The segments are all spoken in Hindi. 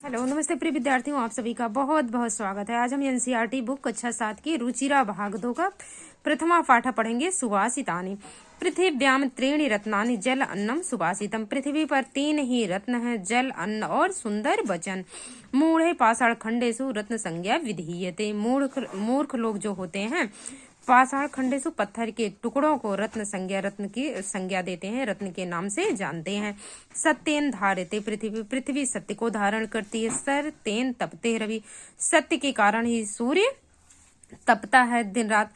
हेलो नमस्ते प्रिय विद्यार्थियों, आप सभी का बहुत बहुत स्वागत है। आज हम एनसीईआरटी बुक कक्षा 7 की रुचिरा भाग 2 का प्रथमा पाठ पढ़ेंगे। सुभाषितानि। पृथिव्याम त्रीणि रत्नानि जल अन्नम सुभाषितम। पृथ्वी पर 3 ही रत्न हैं, जल, अन्न और सुंदर वचन। मूढ़े पाषाण खंडेषु रत्न संज्ञा विधीयते। मूर्ख लोग जो होते हैं पाषाण खंडेषु पत्थर के टुकड़ों को रत्न की संज्ञा देते हैं, रत्न के नाम से जानते हैं। सत्येन धारते पृथ्वी। पृथ्वी सत्य को धारण करती है। सर तेन तपते रवि। सत्य के कारण ही सूर्य तपता है, दिन रात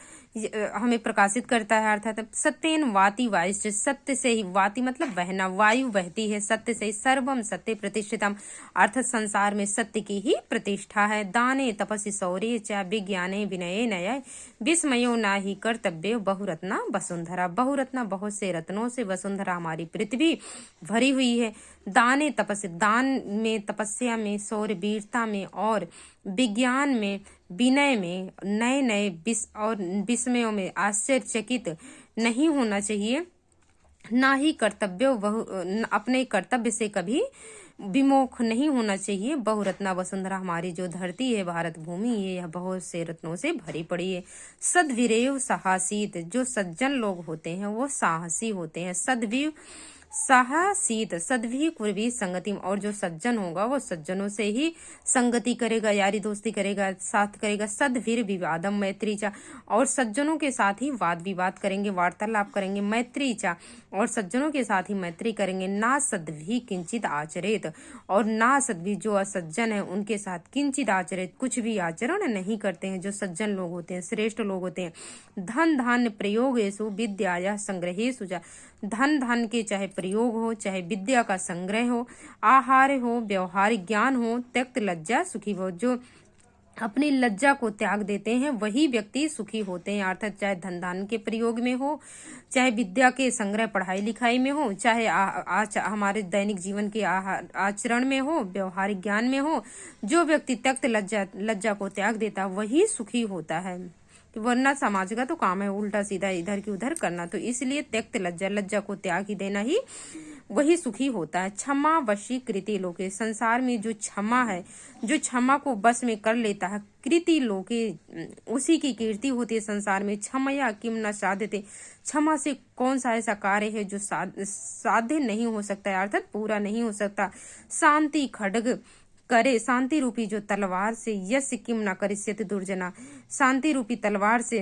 हमें प्रकाशित करता है। अर्थात सत्येन वाति वायुश्च। सत्य से ही, वाति मतलब बहना, वायु बहती है सत्य से। सर्वम सत्य प्रतिष्ठितम। अर्थात संसार में सत्य की ही प्रतिष्ठा है। दाने तपसि शौर्ये च विज्ञाने विनये नये विस्मयो न ही कर्तव्य बहुरत्ना वसुंधरा। बहुरत्ना, बहुत से रत्नों से वसुंधरा हमारी पृथ्वी भरी हुई है। दाने तपस्या, दान में, तपस्या में, शौर्य वीरता में और विज्ञान में, विनय में, नए नए विस्मयों में आश्चर्यचकित नहीं होना चाहिए। ना ही अपने कर्तव्य से कभी विमुख नहीं होना चाहिए। बहुरत्ना वसुंधरा, हमारी जो धरती है, भारत भूमि, ये यह बहुत से रत्नों से भरी पड़ी है। सद्वीरेव साहसीत। जो सज्जन लोग होते हैं वो साहसी होते हैं। सद्वीव साहसीत। सद्भी कुर्वी संगति। और जो सज्जन होगा वो सज्जनों से ही संगति करेगा, यारी दोस्ती करेगा, साथ करेगा। सद्वीर विवादम मैत्री चा। और सज्जनों के साथ ही वाद विवाद करेंगे, वार्तालाप करेंगे। मैत्री चा, और सज्जनों के साथ ही मैत्री करेंगे। ना सद्भी किंचित आचरित। और ना सद्भी, जो असज्जन है उनके साथ किंचित आचरित, कुछ भी आचरण नहीं करते हैं। जो सज्जन लोग होते हैं, श्रेष्ठ लोग होते हैं। धन धान्य प्रयोगेषु विद्याया संग्रहेषु च। धन धान के चाहे प्रयोग हो, चाहे विद्या का संग्रह हो, आहार हो, व्यवहारिक ज्ञान हो, त्यक्त लज्जा सुखी हो। जो अपनी लज्जा को त्याग देते हैं वही व्यक्ति सुखी होते हैं। अर्थात चाहे धन धान के प्रयोग में हो, चाहे विद्या के संग्रह पढ़ाई लिखाई में हो, चाहे हमारे दैनिक जीवन के आचरण में हो, व्यवहारिक ज्ञान में हो, जो व्यक्ति त्यक्त लज्जा को त्याग देता वही सुखी होता है। वरना समाज का तो काम है उल्टा सीधा इधर की उधर करना। तो इसलिए त्यक्त लज्जा को त्याग ही देना ही वही सुखी होता है। क्षमा वशी कृति लोके। संसार में जो क्षमा है, जो क्षमा को बस में कर लेता है, कृति लोके, उसी की कीर्ति होती है संसार में। क्षमया किम न साध्यते। क्षमा से कौन सा ऐसा कार्य है जो साध्य नहीं हो सकता है, अर्थात पूरा नहीं हो सकता। शांति खड्ग करे। शांति रूपी जो तलवार से, यस किम न करिष्यति दुर्जना। शांति रूपी तलवार से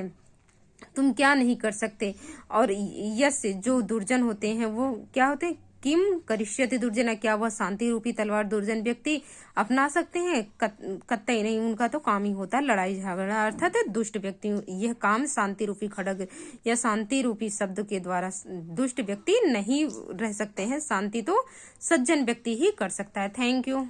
तुम क्या नहीं कर सकते। और यस, जो दुर्जन होते हैं वो क्या होते हैं, किम करिष्यति दुर्जना, क्या वह शांति रूपी तलवार दुर्जन व्यक्ति अपना सकते हैं? कतई नहीं। उनका तो काम ही होता है लड़ाई झगड़ा, अर्थात दुष्ट व्यक्ति। यह काम शांति रूपी खड्ग या शांति रूपी शब्द के द्वारा दुष्ट व्यक्ति नहीं रह सकते हैं। शांति तो सज्जन व्यक्ति ही कर सकता है। Thank you.